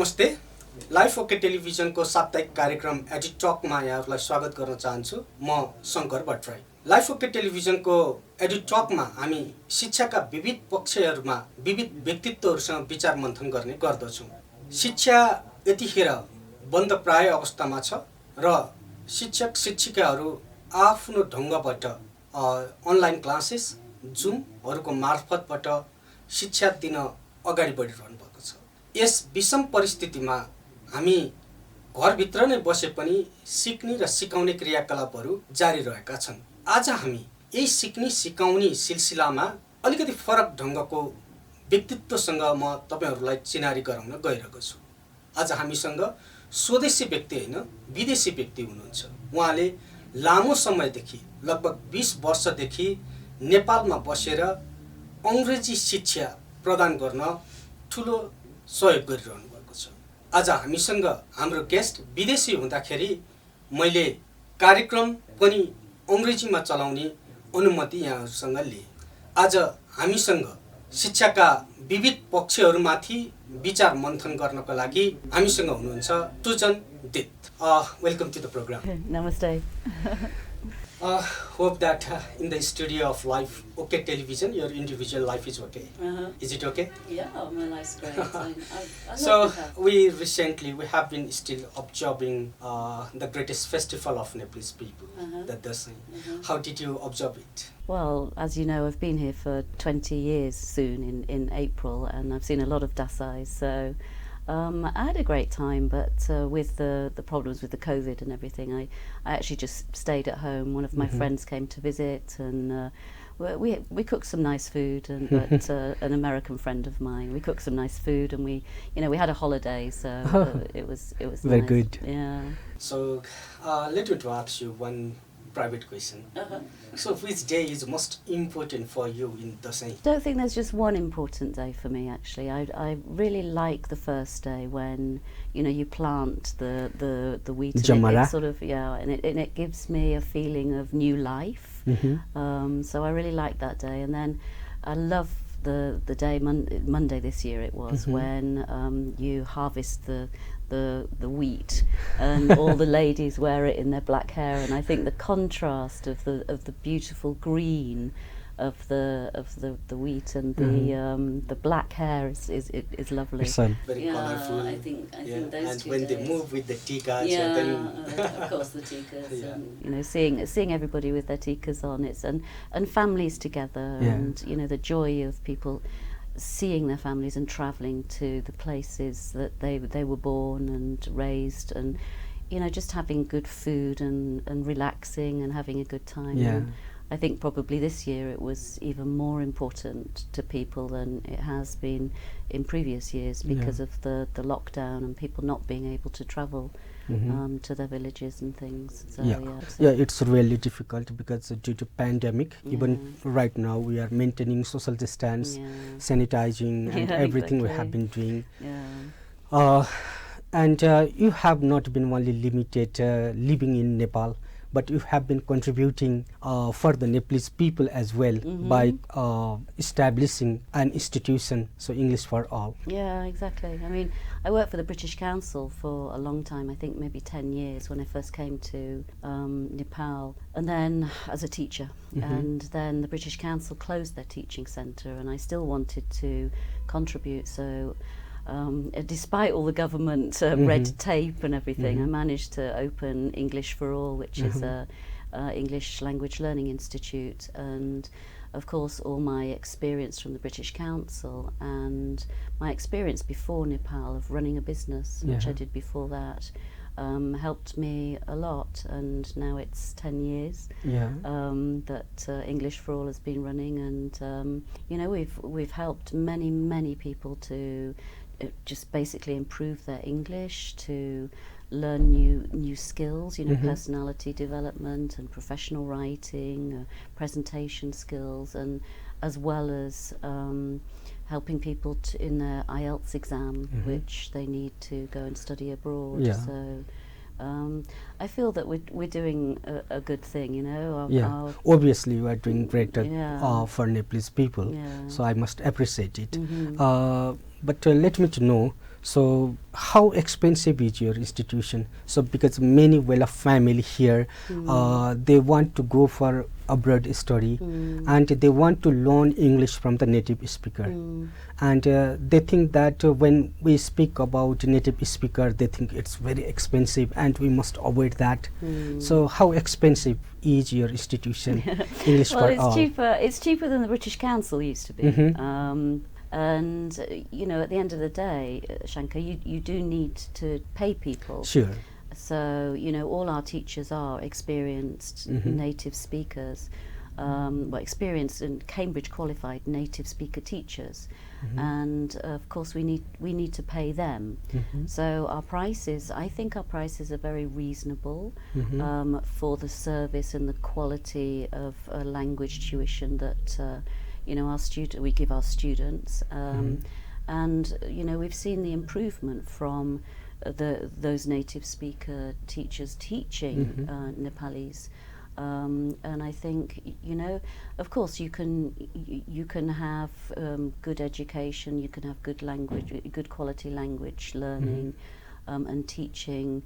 नमस्ते life okay टेलिभिजनको साप्ताहिक कार्यक्रम एडिट टकमा यहाँहरूलाई स्वागत गर्न चाहन्छु म शंकर भट्टराई लाइफ ओके टेलिभिजनको एडिट टकमा हामी शिक्षाका विविध पक्षहरूमा विविध व्यक्तित्वहरूसँग विचार मन्थन गर्ने गर्दछौं शिक्षा यतिखेर बन्द प्राय अवस्थामा छ र शिक्षक शिक्षिकाहरू आफ्नो ढंगबाट अनलाइन क्लासेस जुमहरूको मार्फतबाट शिक्षा दिन अगाडि बढिरहनु भएको छ यस विषम परिस्थितिमा हामी घरभित्र नै बसे पनि सिक्ने र सिकाउने क्रियाकलापहरू जारी रहेका छन् आज हामी यही सिक्ने सिकाउने सिलसिलामा अलिकति फरक ढंगको व्यक्तित्वसँग म तपाईहरुलाई चिनारी गराउन गइरहेको छु आज हामीसँग स्वदेशी व्यक्ति हैन विदेशी व्यक्ति हुनुहुन्छ उहाँले लामो समयदेखि लगभग 20 वर्षदेखि नेपालमा बसेर अंग्रेजी शिक्षा प्रदान गर्न ठूलो सहयोग गरिरहनु भएको छ आज हामीसँग हाम्रो गेस्ट विदेशी हुँदाखेरि मैले कार्यक्रम पनि अंग्रेजीमा चलाउने अनुमति यहाँहरुसँग लिए आज हामीसँग शिक्षाका विविध पक्षहरुमाथि विचार मन्थन गर्नको लागि हामीसँग हुनुहुन्छ सुजन डेथ वेलकम टु द प्रोग्राम नमस्ते hope that in the studio of Life OK Television, your individual life is okay. Is it okay? Yeah, my life's great. I so we have been still observing the greatest festival of Nepalese people, the Dasai. How did you observe it? Well, as you know, I've been here for 20 years soon in April, and I've seen a lot of Dasai. So I had a great time, but with the problems with the COVID and everything, I actually just stayed at home. One of my friends came to visit, and we cooked some nice food. And but an American friend of mine, we cooked some nice food, and we had a holiday, so it was very nice. good. Yeah. So let me ask you one private question. So which day is most important for you in Dasai? I don't think there's just one important day for me, actually. I really like the first day when you plant the wheat and it sort of and it gives me a feeling of new life. So I really like that day, and then I love the day Monday this year it was when you harvest the wheat and all the ladies wear it in their black hair, and I think the contrast of the beautiful green of the wheat and the black hair is lovely. Very colorful. I think those and two when days. they move with the tikas, of course the tikas, and seeing everybody with their tikas on, and families together, and the joy of people seeing their families and travelling to the places that they were born and raised, and just having good food and relaxing and having a good time. And I think probably this year it was even more important to people than it has been in previous years because of the lockdown and people not being able to travel to their villages and things. So, it's really difficult because due to pandemic, even right now we are maintaining social distance, sanitizing and everything we have been doing. And you have not been only limited living in Nepal, but you have been contributing for the Nepalese people as well by establishing an institution, so English for all. Yeah, exactly. I mean, I worked for the British Council for a long time, I think maybe 10 years when I first came to Nepal, and then as a teacher. And then the British Council closed their teaching centre, and I still wanted to contribute, so despite all the government red tape and everything, I managed to open English for All, which is a English language learning institute, and of course all my experience from the British Council and my experience before Nepal of running a business, which I did before that, helped me a lot, and now it's 10 years that English for All has been running, and we've helped many people to just basically improve their English, to learn new skills, personality development and professional writing, presentation skills, and as well as helping people in their IELTS exam, which they need to go and study abroad. So I feel that we're doing a good thing, Obviously you are doing great for Nepalese people, so I must appreciate it. But let me to know So how expensive is your institution? So because many well-off family here, they want to go for abroad study, and they want to learn English from the native speaker, and they think that when we speak about native speaker, they think it's very expensive and we must avoid that. So how expensive is your institution? English Well, for it's all. cheaper. It's cheaper than the British Council used to be. And you know, at the end of the day, Shankar, you do need to pay people. Sure. So you know, all our teachers are experienced native speakers, well, experienced and Cambridge qualified native speaker teachers, and of course we need to pay them. So our prices, I think our prices are very reasonable for the service and the quality of language tuition that you know we give our students, and you know, we've seen the improvement from those native speaker teachers teaching Nepalese, and I think, you know, of course you can have good education, you can have good language, good quality language learning, and teaching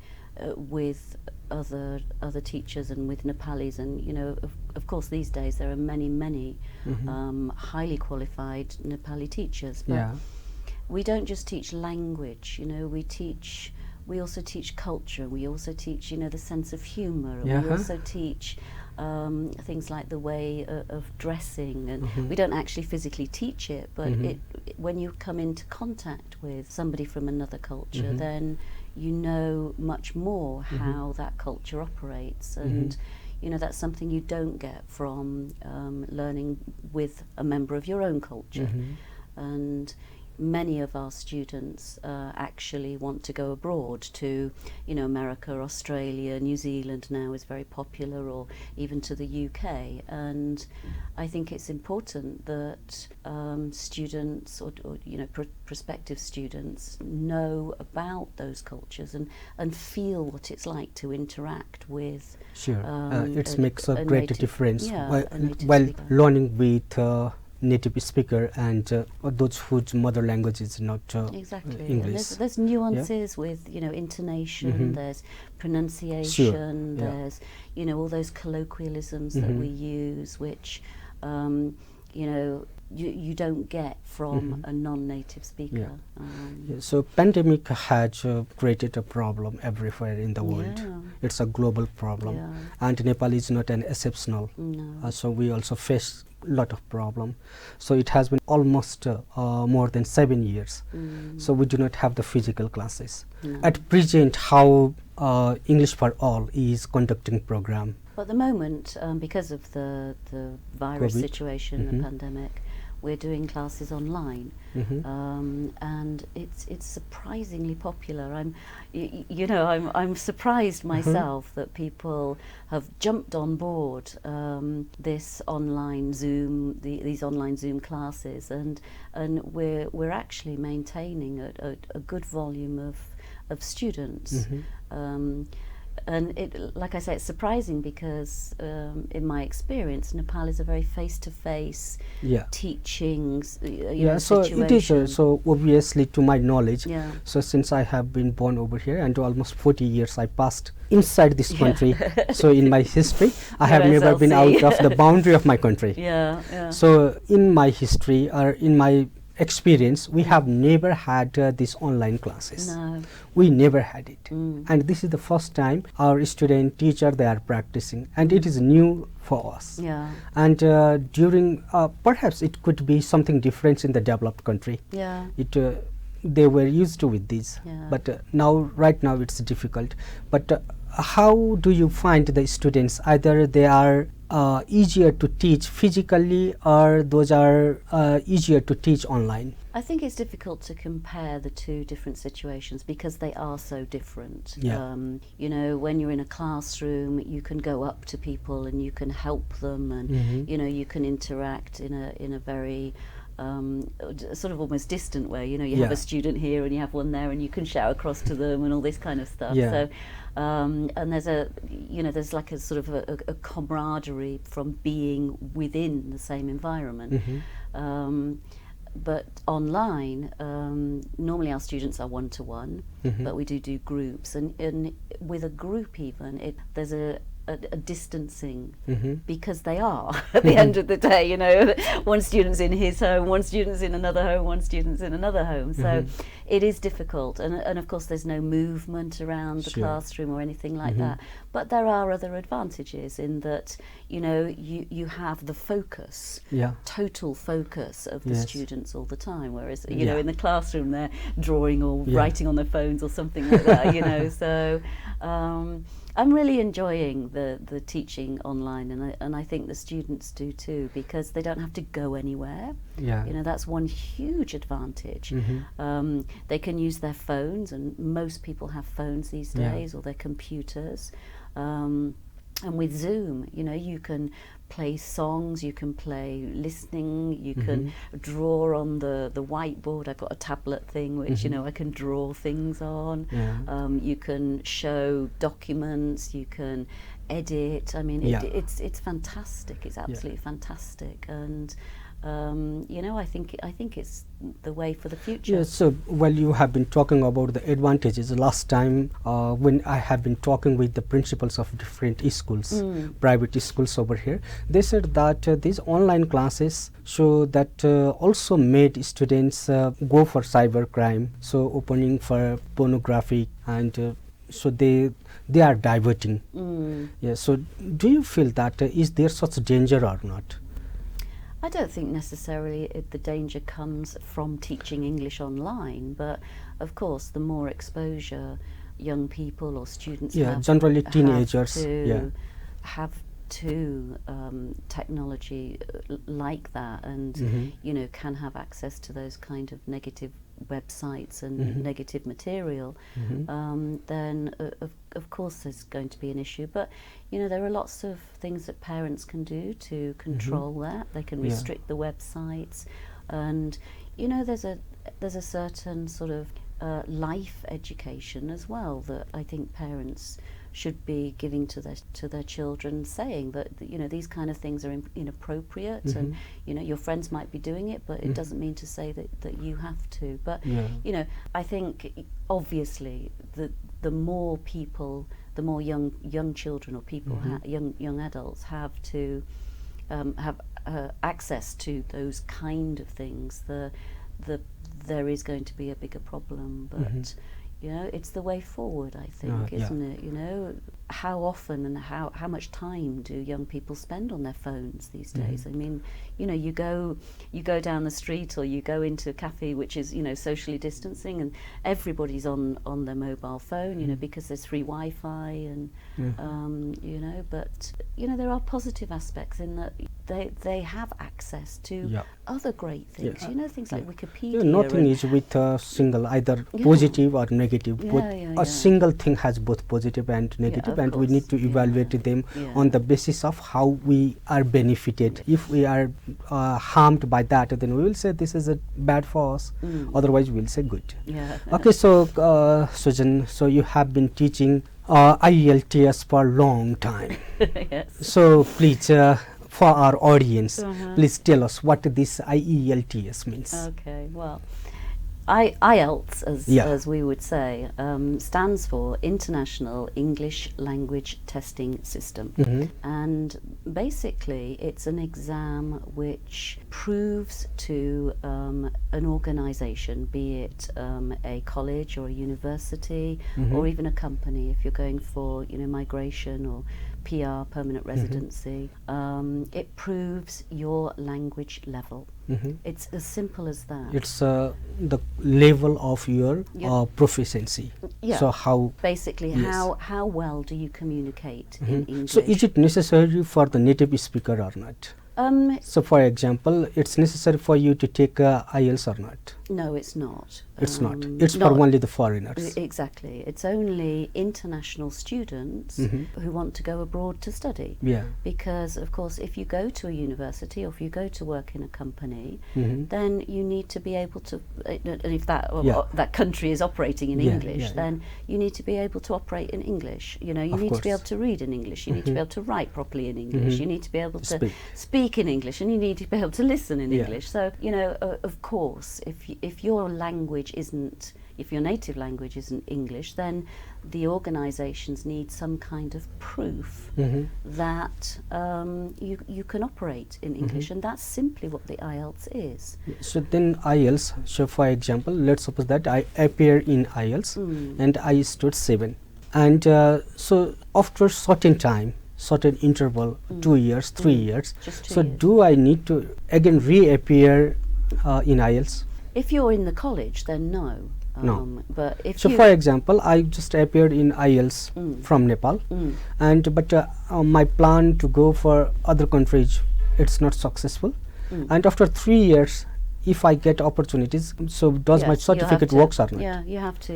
with other teachers and with Nepalis, and you know, of course these days there are many highly qualified Nepali teachers, but we don't just teach language, you know, we also teach culture, we also teach, you know, the sense of humour, and we also teach things like the way of dressing, and we don't actually physically teach it, but when you come into contact with somebody from another culture, then you know much more how that culture operates, and you know, that's something you don't get from learning with a member of your own culture. And many of our students actually want to go abroad to, you know, America, Australia, New Zealand now is very popular, or even to the UK. And I think it's important that students or you know, prospective students know about those cultures and feel what it's like to interact with. Sure, it makes a great difference native while speaker. learning with native speaker and those whose mother language is not Exactly. And English. there's nuances with, you know, intonation, there's pronunciation, there's, you know, all those colloquialisms that we use, which, you know, you don't get from a non-native speaker. So pandemic has created a problem everywhere in the world. It's a global problem, and Nepal is not an exceptional. So we also face lot of problem. So it has been almost more than 7 years. So we do not have the physical classes. At present, how English for All is conducting program? But at the moment, because of the virus COVID. situation, the pandemic, we're doing classes online, and it's surprisingly popular. I'm surprised myself that people have jumped on board this online Zoom, these online Zoom classes, and we're actually maintaining a good volume of students. And it, like I say, it's surprising because in my experience, Nepal is a very face-to-face teaching so situation. it is so obviously, to my knowledge, so since I have been born over here and almost 40 years I passed inside this country, so in my history I have never been out of the boundary of my country. So in my history or in my experience, we have never had these online classes. We never had it, and this is the first time our student teacher they are practicing, and it is new for us. And during perhaps it could be something different in the developed country. They were used to with this, but right now it's difficult. But how do you find the students? Either they are easier to teach physically, or those are easier to teach online? I think it's difficult to compare the two different situations because they are so different. You know, when you're in a classroom, you can go up to people and you can help them, and you know, you can interact in a very sort of almost distant way. You know, you have a student here and you have one there, and you can shout across to them and all this kind of stuff. So and there's like a sort of a camaraderie from being within the same environment. but online, normally our students are one-to-one, but we do groups, and with a group even, there's a distancing, because they are at the end of the day, you know, one student's in his home, one student's in another home, one student's in another home, so it is difficult, and of course there's no movement around the classroom or anything like that, but there are other advantages in that, you know, you have the focus, total focus of the students all the time, whereas, you know, in the classroom they're drawing or writing on their phones or something like that, you know, so I'm really enjoying the teaching online, and I think the students do too, because they don't have to go anywhere. You know, that's one huge advantage. They can use their phones, and most people have phones these days, or their computers. And with Zoom, you know, you can play songs, you can play listening, you can draw on the whiteboard. I've got a tablet thing which, you know, I can draw things on. You can show documents, you can edit. I mean, it's fantastic. It's absolutely fantastic, and you know, I think it's the way for the future. Yeah, so while you have been talking about the advantages, last time when I have been talking with the principals of different schools, private schools over here, they said that these online classes show that also made students go for cybercrime, so opening for pornography, and so they are diverting. Yeah, so do you feel that is there such danger or not? I don't think necessarily the danger comes from teaching English online, but of course the more exposure young people or students generally teenagers have to technology like that, and you know, can have access to those kind of negative websites and negative material, then of course there's going to be an issue. But you know, there are lots of things that parents can do to control that. They can restrict the websites, and you know, there's a certain sort of life education as well that I think parents should be giving to their children, saying that, you know, these kind of things are inappropriate, and you know, your friends might be doing it, but it doesn't mean to say that you have to. But you know, I think obviously the more people, the more young children or people, young adults have to have access to those kind of things, there is going to be a bigger problem. But you know, it's the way forward, I think, isn't it? You know, how often and how much time do young people spend on their phones these days? I mean, you know, you go down the street or you go into a cafe which is, you know, socially distancing, and everybody's on their mobile phone, you know, because there's free Wi-Fi, and you know, but you know, there are positive aspects in that they have access to other great things, you know, things like Wikipedia. Nothing is with a single either positive or negative. A single thing has both positive and negative, and we need to evaluate them on the basis of how we are benefited. If we are harmed by that, then we will say this is a bad for us. Otherwise, we will say good. Okay, so Sujan, so you have been teaching IELTS for a long time. So please, for our audience, please tell us what this IELTS means. Okay, well, IELTS, as we would say, stands for International English Language Testing System. And basically it's an exam which proves to an organisation, be it a college or a university or even a company, if you're going for, you know, migration or PR, permanent residency, it proves your language level. It's as simple as that. It's the level of your proficiency. So how basically how well do you communicate in English? So is it necessary for the native speaker or not? So for example, it's necessary for you to take IELTS or not? No, it's not. It's not. It's for only the foreigners. Exactly. It's only international students who want to go abroad to study. Yeah. Because, of course, if you go to a university or if you go to work in a company, then you need to be able to, and if that country is operating in English, then you need to be able to operate in English. You know, you need to be able to read in English. You need to be able to write properly in English. You need to be able to speak in English, and you need to be able to listen in English. So, you know, of course, if your language isn't, if your native language isn't English, then the organisations need some kind of proof that you can operate in English, and that's simply what the IELTS is. So then IELTS, so for example, let's suppose that I appear in IELTS and I stood 7. And so after certain time, certain interval, 2 years, 3 years, so years. do I need to again reappear in IELTS? If you're in the college, then no. No. But if so, for example, I just appeared in IELTS from Nepal, and but my plan to go for other countries, it's not successful, and after 3 years, if I get opportunities, so does my certificate works or not? Yeah, you have to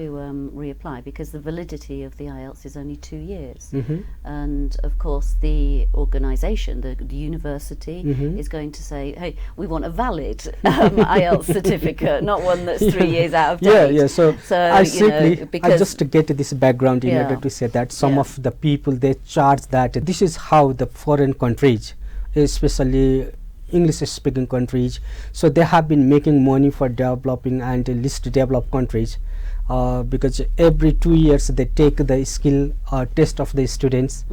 reapply, because the validity of the IELTS is only 2 years, and of course the organisation, the university, is going to say, hey, we want a valid IELTS certificate, not one that's 3 years out of date. So I simply, I just get this background in order to say that some of the people, they charge that this is how the foreign countries, especially English-speaking countries, so they have been making money for developing and least developed countries, because every 2 years they take the skill test of the students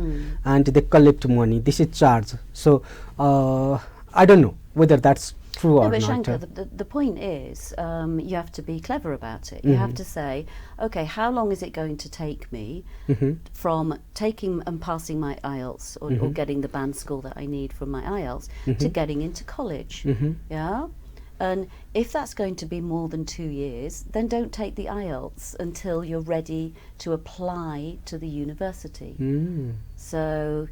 and they collect money. This is charge. So I don't know whether that's true or but not. Shankar, the point is, you have to be clever about it. You have to say, okay, how long is it going to take me from taking and passing my IELTS or getting the band score that I need from my IELTS to getting into college? Yeah? And if that's going to be more than 2 years, then don't take the IELTS until you're ready to apply to the university. So,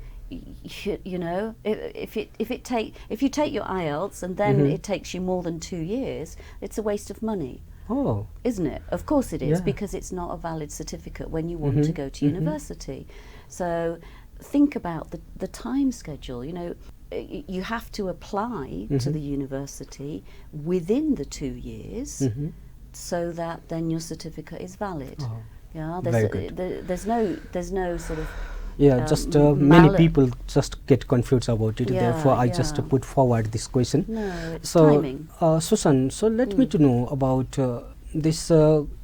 you know, if you take your IELTS and then it takes you more than 2 years, it's a waste of money. Oh, isn't it? Of course it is, because it's not a valid certificate when you want to go to university. So think about the time schedule. You know, you have to apply to the university within the 2 years so that then your certificate is valid. Yeah, there's no sort of just many people just get confused about it. Therefore, I just put forward this question. No, it's so, timing. Susan, so let me to know about this.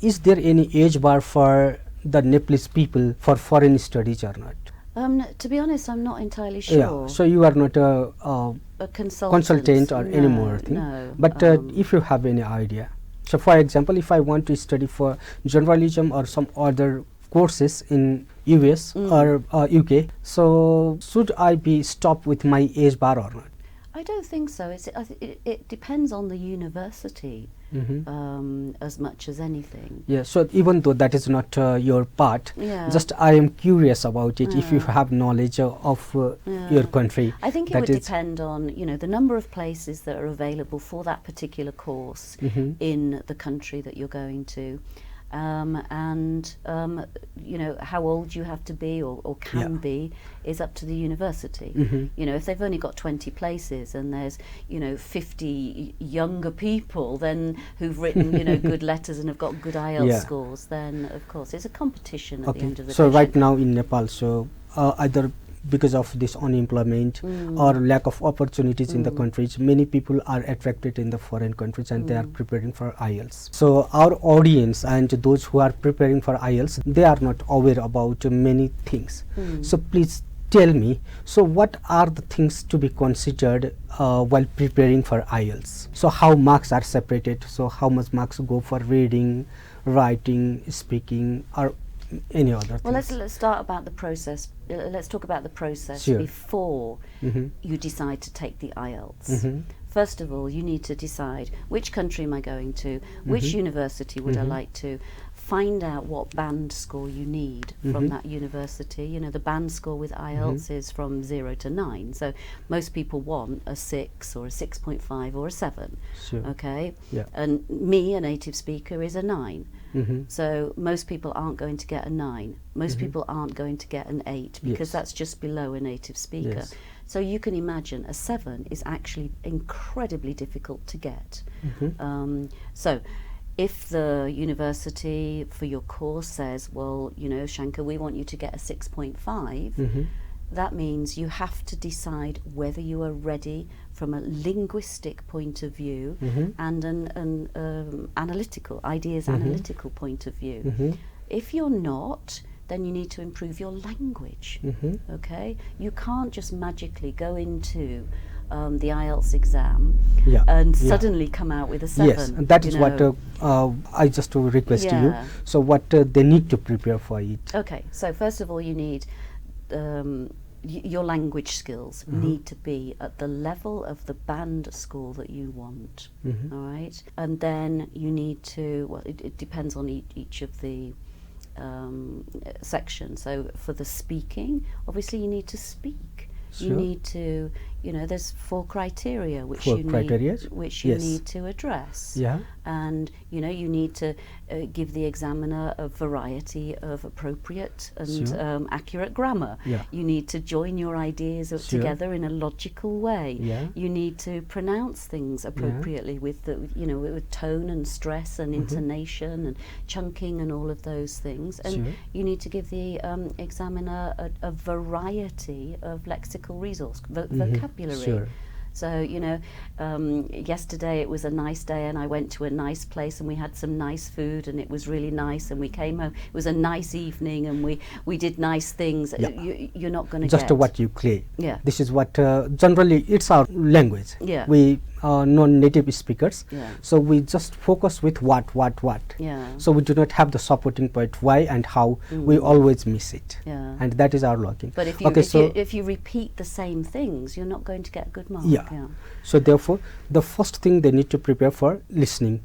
Is there any age bar for the Nepalese people for foreign studies or not? To be honest, I'm not entirely sure. Yeah, so you are not a consultant or any more thing. No, but if you have any idea, so for example, if I want to study for journalism or some other courses in US or UK, so should I be stopped with my age bar or not? I don't think so. It depends on the university as much as anything. Yeah, so even though that is not your part, just I am curious about it, if you have knowledge of your country. I think it would depend on, you know, the number of places that are available for that particular course in the country that you're going to. And you know, how old you have to be or can be is up to the university. You know, if they've only got 20 places and there's, you know, 50 younger people then who've written, you know, good letters and have got good IELTS scores, then of course it's a competition at the end of the day. So right now in Nepal, so either because of this unemployment or lack of opportunities in the countries, many people are attracted in the foreign countries and they are preparing for IELTS. So our audience and those who are preparing for IELTS, they are not aware about many things. So please tell me, so what are the things to be considered while preparing for IELTS? So how marks are separated? So how much marks go for reading, writing, speaking, or any other well, things? let's start about the process. Let's talk about the process before you decide to take the IELTS. First of all, you need to decide which country am I going to, which university would I like to, find out what band score you need from that university. You know, the band score with IELTS is from 0 to 9. So most people want a 6 or a 6.5 or a 7. Sure. Okay? Yeah. And me, a native speaker, is a 9. Mm-hmm. So most people aren't going to get a 9. Most people aren't going to get an 8 because Yes. that's just below a native speaker. Yes. So you can imagine a 7 is actually incredibly difficult to get. So if the university for your course says, well, you know, Shankar, we want you to get a 6.5, that means you have to decide whether you are ready from a linguistic point of view and an analytical, analytical point of view. If you're not, then you need to improve your language. Okay? You can't just magically go into the IELTS exam and suddenly come out with a 7. Yes, and that is what I just to request you. So what they need to prepare for it. Okay, so first of all you need your language skills need to be at the level of the band score that you want. All right? And then you need to, well, it depends on each of the sections. So for the speaking, obviously you need to speak. Sure. You need to, you know, there's 4 criteria which Four you criteria? need Yes. to address. Yeah. And you know, you need to give the examiner a variety of appropriate and Sure. accurate grammar. Yeah. You need to join your ideas Sure. together in a logical way. Yeah. You need to pronounce things appropriately with the, you know, with tone and stress and intonation and chunking and all of those things. And Sure. you need to give the examiner a variety of lexical resource, vocabulary. Sure. So, you know, yesterday it was a nice day and I went to a nice place and we had some nice food and it was really nice and we came home. It was a nice evening and we did nice things. Yeah. You're not going to Just get... what you claim. Yeah. This is what generally it's our language. Yeah. We are non-native speakers. Yeah. So we just focus with what. Yeah. So we do not have the supporting point why and how. We always miss it. Yeah. And that is our locking. But if you, if you repeat the same things, you're not going to get a good mark. Yeah. So therefore, the first thing they need to prepare for listening.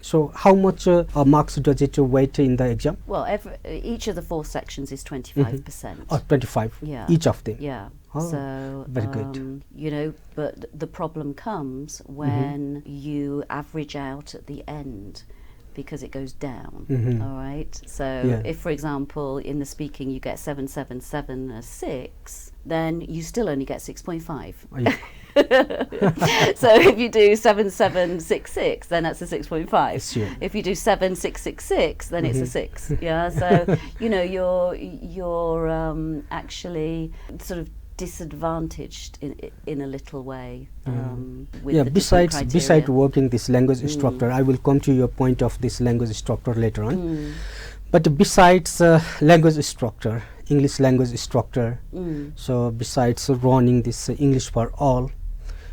So how much marks does it weight in the exam? Well, each of the 4 sections is 25%. Or 25, Yeah. each of them? Yeah. Oh, So, very good. you know, but the problem comes when you average out at the end because it goes down, all right? So if, for example, in the speaking you get 777 a 6, then you still only get 6.5. Oh, yeah. So if you do 7766, then that's a 6.5. Sure. If you do 7666, then it's a 6. Yeah. So you know you're actually sort of disadvantaged in a little way. With the different criteria. Besides working this language instructor, I will come to your point of this language instructor later on. But besides language instructor, English language instructor, so besides running this English for all,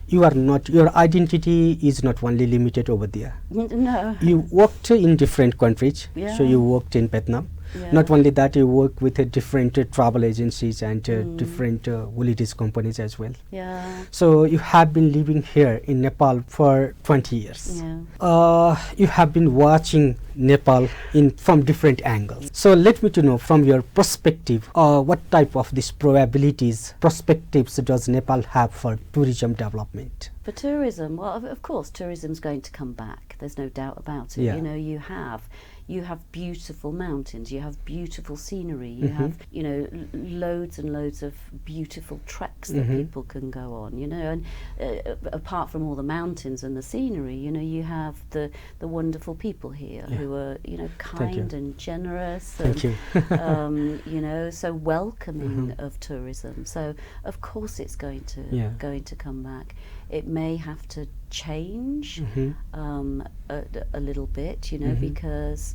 your identity is not only limited over there. No. You worked in different countries. Yeah. So you worked in Vietnam. Yeah. Not only that, you work with different travel agencies and different holidays companies as well. Yeah. So you have been living here in Nepal for 20 years. Yeah. You have been watching Nepal from different angles. So let me to know from your perspective, what type of these perspectives does Nepal have for tourism development? For tourism, well, of course, tourism's going to come back. There's no doubt about it. Yeah. You know, you have beautiful mountains, you have beautiful scenery, you have, you know, loads and loads of beautiful treks that people can go on, you know, and apart from all the mountains and the scenery, you know, you have the wonderful people here who are, you know, kind and generous and, you know, so welcoming of tourism. So, of course, it's going to come back. It may have to change a little bit, you know, because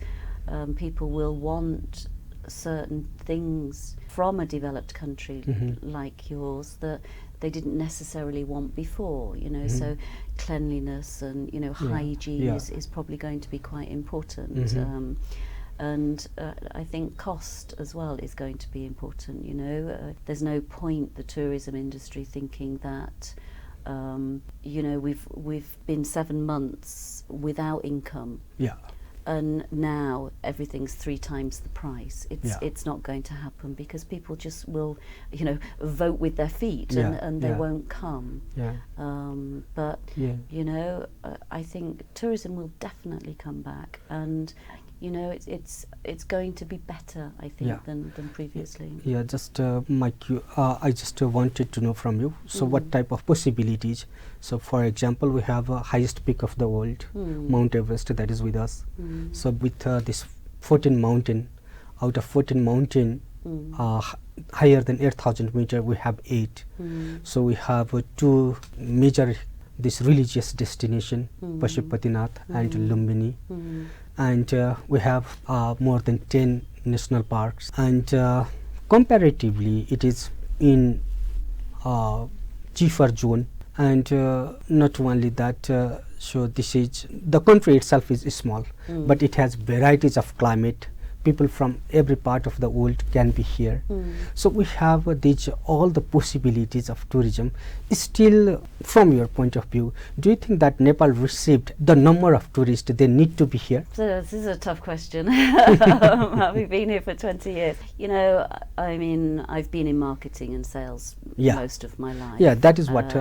people will want certain things from a developed country like yours that they didn't necessarily want before, you know, so cleanliness and, you know, hygiene is probably going to be quite important. And I think cost as well is going to be important, you know. There's no point the tourism industry thinking that you know, we've been 7 months without income. Yeah. and now everything's 3 times the price. Yeah. It's not going to happen because people just will, vote with their feet and they won't come. Yeah. But Yeah. I think tourism will definitely come back, and it's going to be better, I think, than previously. Yeah, just Mike, I just wanted to know from you, so what type of possibilities? So for example, we have a highest peak of the world, Mount Everest, that is with us. So with this 14 mountain, out of 14 mountain, higher than 8,000 meter, we have 8. So we have 2 major this religious destination, Pashupatinath and Lumbini. And we have more than 10 national parks, and comparatively it is in cheaper zone, and not only that, so this is, the country itself is small, but it has varieties of climate. People from every part of the world can be here. So we have these all the possibilities of tourism. Still, from your point of view, do you think that Nepal received the number of tourists they need to be here? So this is a tough question. Having been here for 20 years, I mean, I've been in marketing and sales most of my life. Yeah, that is what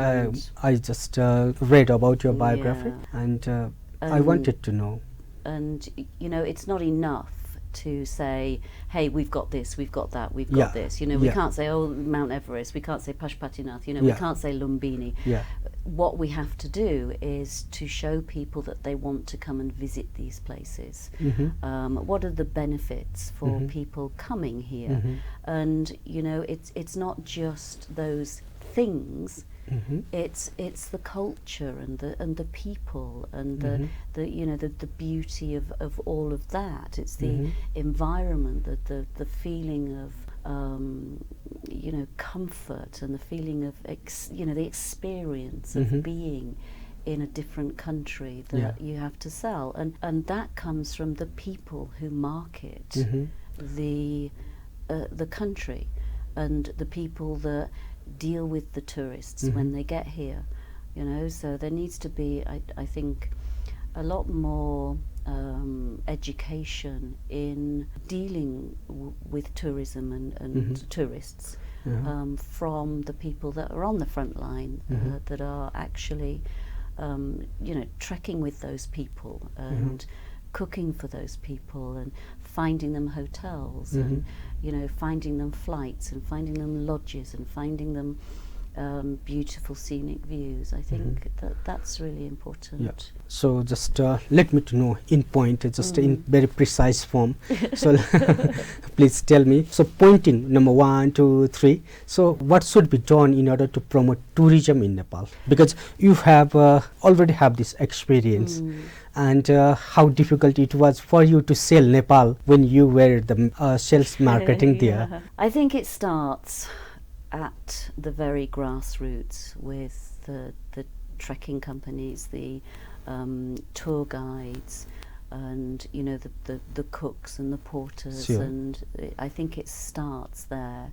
I just read about your biography, and I wanted to know. And it's not enough to say, hey, we've got this, we've got that, we've got this. We can't say, oh, Mount Everest, we can't say Pashupatinath, we can't say Lumbini. What we have to do is to show people that they want to come and visit these places. What are the benefits for people coming here? And it's not just those things. It's the culture and the people and the beauty of all of that. It's the environment, the feeling of comfort, and the feeling of the experience of being in a different country that you have to sell, and that comes from the people who market the country, and the people that deal with the tourists when they get here, so there needs to be, I think, a lot more education in dealing with tourism and tourists from the people that are on the front line, that are actually trekking with those people and cooking for those people and finding them hotels and finding them flights and finding them lodges and finding them beautiful scenic views. I think that's really important. Yeah. So just let me to know in point, just in very precise form. So please tell me. So pointing number 1, 2, 3. So what should be done in order to promote tourism in Nepal? Because you have already have this experience. And how difficult it was for you to sell Nepal when you were the sales marketing there. I think it starts at the very grassroots with the trekking companies, the tour guides, and the cooks and the porters. Sure. And I think it starts there.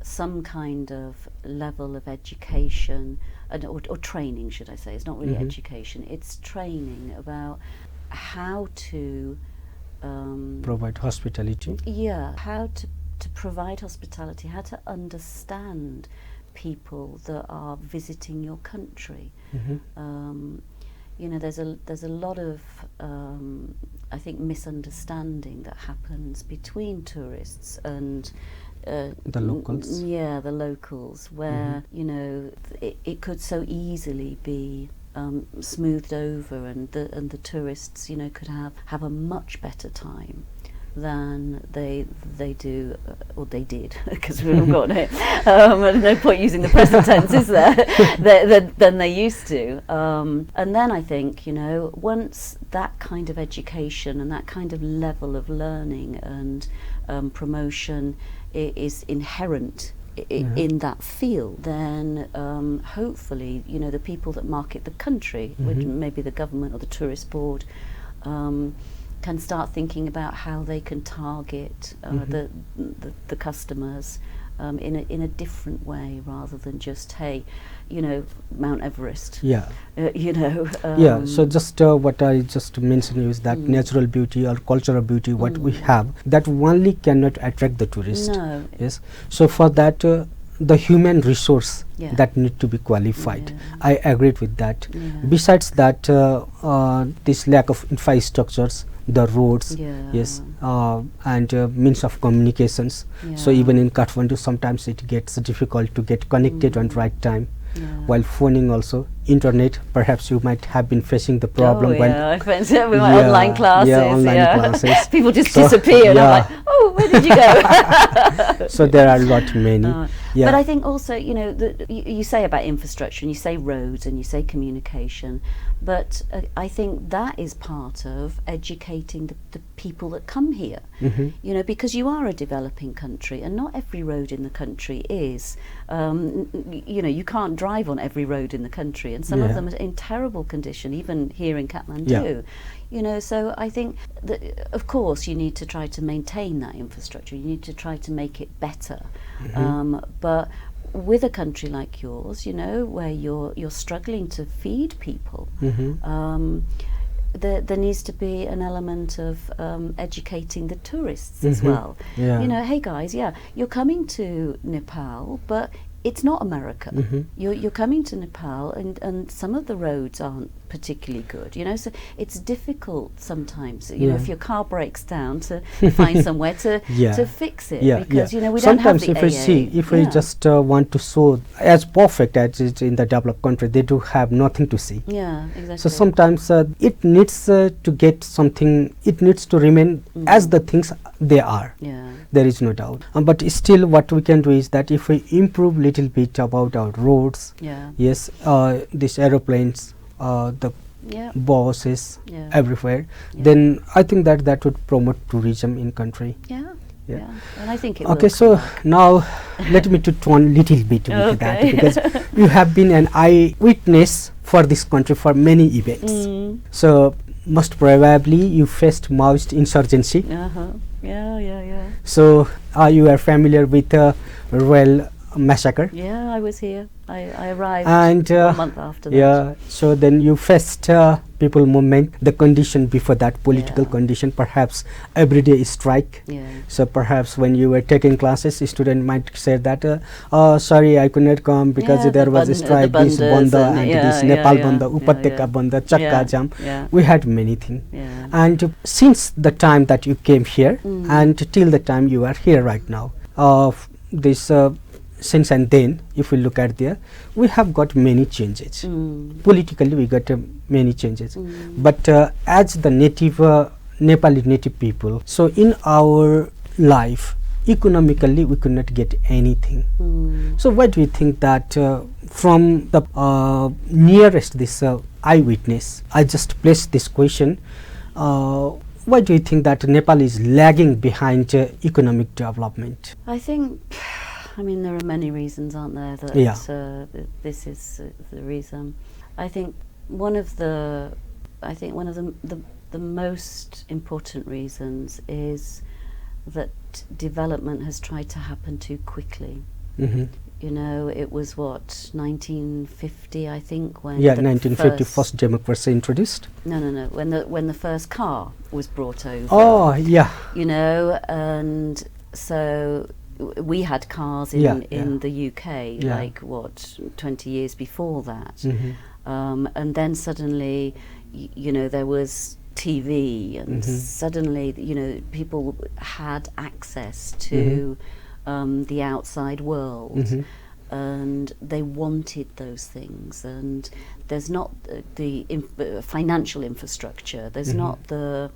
Some kind of level of education or training, should I say. It's not really education, it's training about how to provide hospitality. How to provide hospitality, how to understand people that are visiting your country. There's a lot of I think misunderstanding that happens between tourists and the locals. Yeah, the locals, where it could so easily be smoothed over, and the tourists could have a much better time than they do, or they did, because we haven't got it. No point using the present tense, is there? Than they used to. And then I think, once that kind of education and that kind of level of learning and promotion is inherent in that field, then hopefully, the people that market the country, which maybe the government or the tourist board, can start thinking about how they can target the customers in a different way, rather than just, hey, you know, Mount Everest. Yeah. You know. Yeah. So just what I just mentioned is that natural beauty or cultural beauty, what we have, that only cannot attract the tourist. No. Yes. So for that, the human resource Yeah. that need to be qualified. Yeah. I agreed with that. Yeah. Besides that, this lack of infrastructures, the roads, Yeah. yes, and means of communications. So Yeah. even in Kathmandu, sometimes it gets difficult to get connected on right time. Yeah. While phoning also, internet, perhaps you might have been facing the problem Oh, when yeah, I went to with my online classes. Yeah, online classes. People just So, disappear, and yeah. I'm like, oh, where did you go? So there are a lot many. Yeah. But I think also, you know, you say about infrastructure, and you say roads, and you say communication, but I think that is part of educating the people that come here. You know, because you are a developing country, and not every road in the country is. You know, you can't drive on every road in the country, and some of them are in terrible condition, even here in Kathmandu. Yeah. You know, so I think that, of course, you need to try to maintain that infrastructure. You need to try to make it better. But with a country like yours, you know, where you're struggling to feed people, there needs to be an element of educating the tourists as well. Yeah. You know, hey guys, you're coming to Nepal, but it's not America. You're coming to Nepal, and some of the roads aren't particularly good, you know, so it's difficult sometimes, you know, if your car breaks down, to find somewhere to fix it, because you know, we sometimes don't have the if we see, if we just want to show as perfect as it is in the developed country, they do have nothing to see. Yeah, exactly. So sometimes it needs to get something, it needs to remain as the things they are. Yeah. There is no doubt. But still what we can do is that if we improve little bit about our roads, yes, these aeroplanes, the buses everywhere, then I think that would promote tourism in country. Yeah. And I think it Okay, will so now let me to turn little bit with that, because you have been an eyewitness for this country for many events. So most probably you faced Maoist insurgency. Yeah. So you are familiar with Royal Massacre? Yeah, I was here. I arrived and 1 month after that. Yeah, so then you faced people movement, the condition before that, political condition, perhaps everyday strike. So perhaps when you were taking classes, student might say that sorry, I could not come because there was a strike, this Banda and this Nepal Banda, Upatyaka Banda, Chakka Jam. We had many things. And since the time that you came here and till the time you are here right now, this since and then, if we look at there, we have got many changes. Politically, we got many changes. But as the native Nepali native people, so in our life, economically, we could not get anything. So what do you think that from the nearest this eyewitness, I just placed this question, why do you think that Nepal is lagging behind economic development? I think, I mean, there are many reasons, aren't there, that this is the reason. I think one of the most important reasons is that development has tried to happen too quickly. You know, it was what, 1950, I think, when 1950 first democracy introduced. No, when the first car was brought over. Oh, yeah. You know, and so we had cars in the UK, like what, 20 years before that, and then suddenly, you know, there was TV, and suddenly, you know, people had access to the outside world, and they wanted those things, and there's not the financial infrastructure, there's not the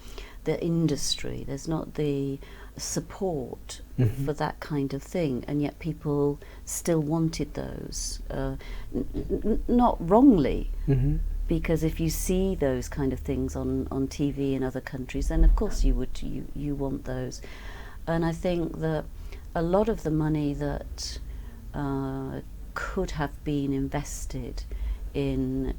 industry, there's not the support for that kind of thing, and yet people still wanted those, not wrongly, because if you see those kind of things on TV in other countries, then of course you want those. And I think that a lot of the money that could have been invested in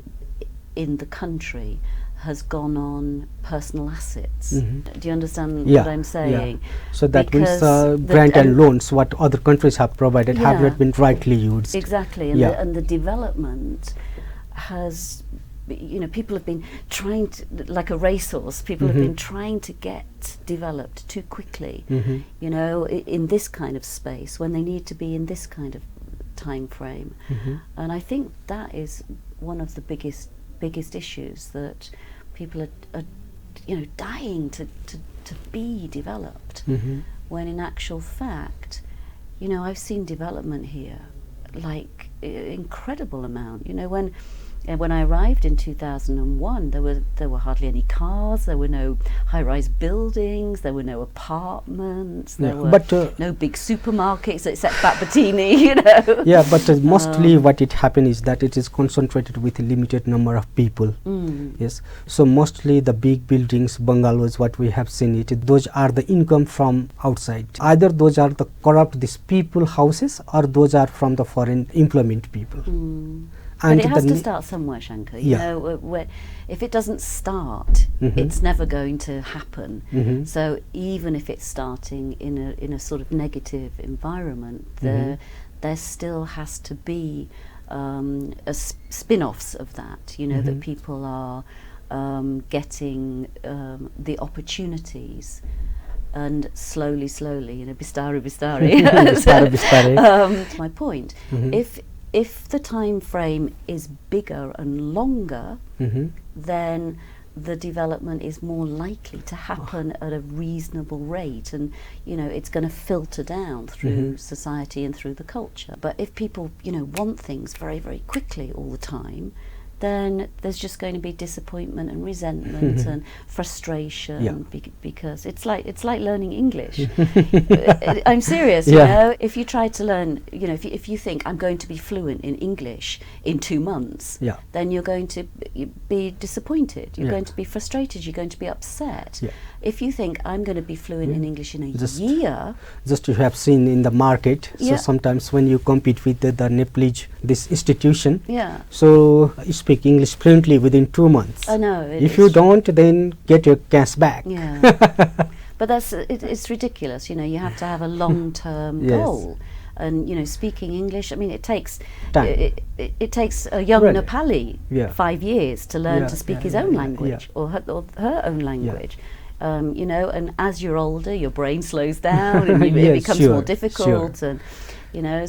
the country has gone on personal assets. Mhm. Do you understand Yeah, what I'm saying? yeah. So that means Because grant and loans, what other countries have provided, have Yeah. not been rightly used. Exactly, and, Yeah. the development has, people have been trying to, like a racehorse, people have been trying to get developed too quickly, in this kind of space when they need to be in this kind of time frame. And I think that is one of the biggest issues, that people are dying to be developed, when in actual fact, I've seen development here, like incredible amount. When I arrived in 2001, there were hardly any cars, there were no high-rise buildings, there were no apartments, there were no big supermarkets except Babatini, Yeah, but mostly what it happened is that it is concentrated with a limited number of people. Yes, so mostly the big buildings, bungalows, what we have seen those are the income from outside. Either those are the corrupt these people houses, or those are from the foreign employment people. But it has to start somewhere, Shankar. If it doesn't start, it's never going to happen. So even if it's starting in a sort of negative environment, there still has to be spin-offs of that. That people are getting the opportunities. And slowly, bistari. Bistari. My point. If the time frame is bigger and longer, then the development is more likely to happen at a reasonable rate, and it's going to filter down through society and through the culture. But if people want things very, very quickly all the time, then there's just going to be disappointment and resentment and frustration, because it's like learning English. I'm serious. If you try to learn, if you think I'm going to be fluent in English in 2 months, then you're going to be disappointed. You're going to be frustrated. You're going to be upset. If you think I'm going to be fluent in English in a year, just you have seen in the market. So sometimes when you compete with the Nepalese this institution, so you speak English fluently within 2 months. I know. If you don't, then get your cash back. But it's ridiculous. You have to have a long-term goal. And speaking English, I mean, it takes it takes a young Nepali 5 years to learn to speak his own language or her own language. And as you're older, your brain slows down and it becomes more difficult. And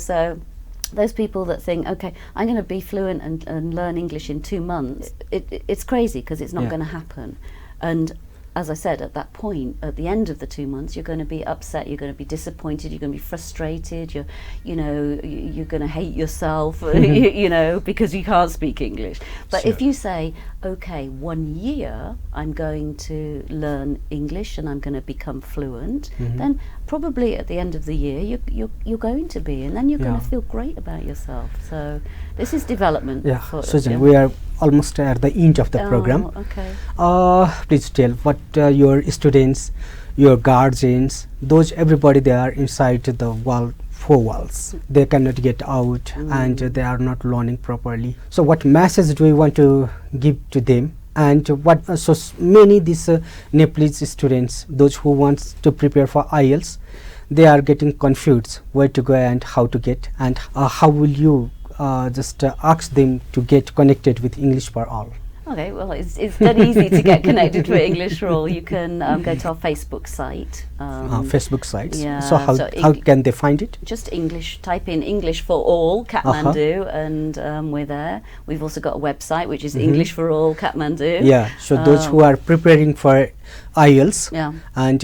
so those people that think, okay, I'm going to be fluent and learn English in 2 months, it's crazy, because it's not going to happen. And as I said, at that point, at the end of the 2 months, you're going to be upset, you're going to be disappointed, you're going to be frustrated, you're going to hate yourself, because you can't speak English. But if you say, okay, 1 year, I'm going to learn English and I'm going to become fluent, then probably at the end of the year, you're going to be, and then you're going to feel great about yourself. So this is development. Susan, we are almost at the end of the program. Okay. Please tell what your students, your guardians, everybody they are inside the four walls. They cannot get out and they are not learning properly. So what message do you want to give to them? And what so many these Nepalese students, those who want to prepare for IELTS, they are getting confused where to go and how to get, and how will you just ask them to get connected with English for All? Okay, well, it's dead easy to get connected with English for All. You can go to our Facebook site. Facebook site. So how can they find it? Just English. Type in English for All Kathmandu, and we're there. We've also got a website which is English for All Kathmandu. So those who are preparing for IELTS and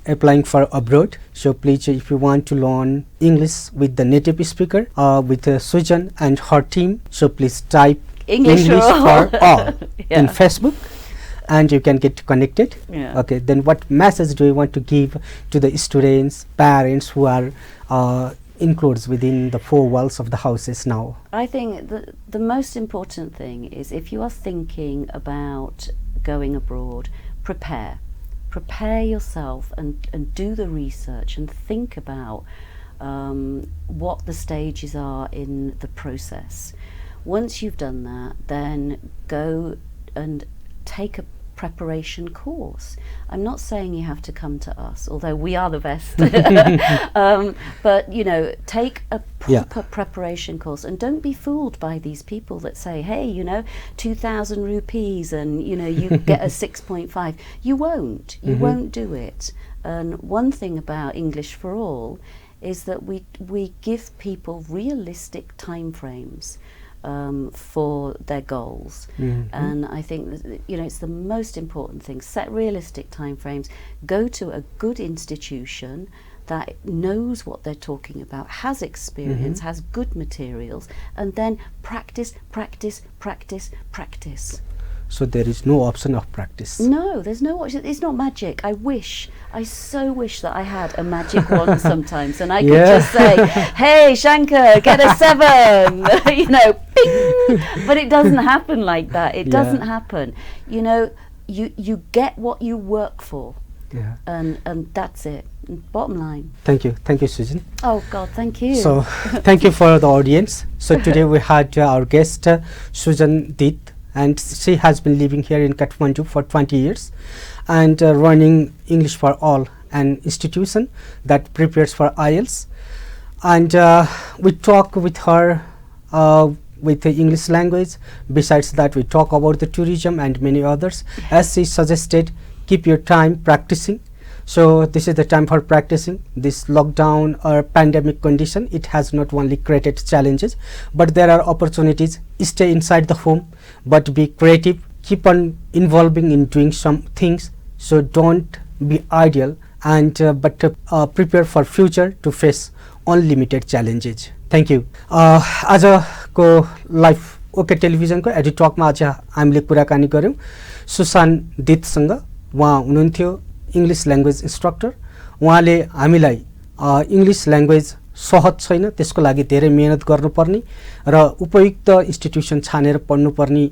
applying for abroad, so please, if you want to learn English with the native speaker, with Sujan and her team, so please type English for All in Facebook, and you can get connected. Okay, then what message do you want to give to the students, parents who are included within the four walls of the houses now? I think the most important thing is, if you are thinking about going abroad, prepare yourself and do the research and think about what the stages are in the process. Once you've done that, then go and take a preparation course. I'm not saying you have to come to us, although we are the best. But take a proper preparation course, and don't be fooled by these people that say, hey, 2,000 rupees and you get a 6.5. You won't. You won't do it. And one thing about English for All is that we give people realistic time frames for their goals. And I think that, it's the most important thing. Set realistic timeframes, go to a good institution that knows what they're talking about, has experience, has good materials, and then practice. So there is no option of practice. No, there's no option. It's not magic. I so wish that I had a magic wand sometimes, and I could just say, hey, Shankar, get a 7, ping. But it doesn't happen like that. It doesn't happen. You get what you work for. Yeah. And that's it. Bottom line. Thank you, Susan. Oh God, thank you. So thank you for the audience. So today we had our guest, Susan Deith, and she has been living here in Kathmandu for 20 years and running English for All, an institution that prepares for IELTS. And we talk with her with the English language. Besides that, we talk about the tourism and many others. As she suggested, keep your time practicing. So this is the time for practicing. This lockdown or pandemic condition, it has not only created challenges, but there are opportunities. Stay inside the home, but be creative. Keep on involving in doing some things. So don't be idle, and but prepare for future to face unlimited challenges. Thank you. आजको life okay टेलिभिजनको edit टकमा आज हामीले कुराकानी गर्यौं Susan दितसँग। उहाँ हुनुहुन्थ्यो English language instructor. उहाँले हामीलाई इंग्लिश ल्याङ्ग्वेज सहज छैन, त्यसको लागि धेरै मेहनत गर्नुपर्ने र उपयुक्त इन्स्टिट्युसन छानेर पढ्नुपर्ने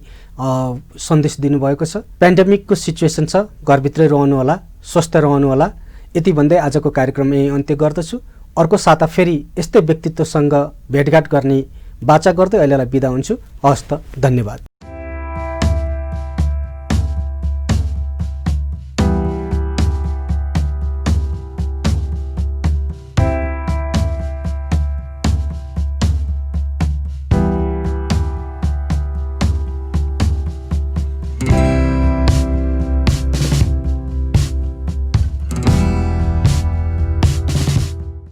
सन्देश दिनुभएको छ। पेन्डेमिकको सिचुएसन छ, घरभित्रै रहनु होला, स्वस्थ रहनु होला। यति भन्दै आजको कार्यक्रम यही अन्त्य गर्दछु। अर्को साता फेरि यस्तै व्यक्तित्वसँग भेटघाट गर्ने बाचा गर्दै अहिलेलाई बिदा हुन्छु। हवस् त, धन्यवाद।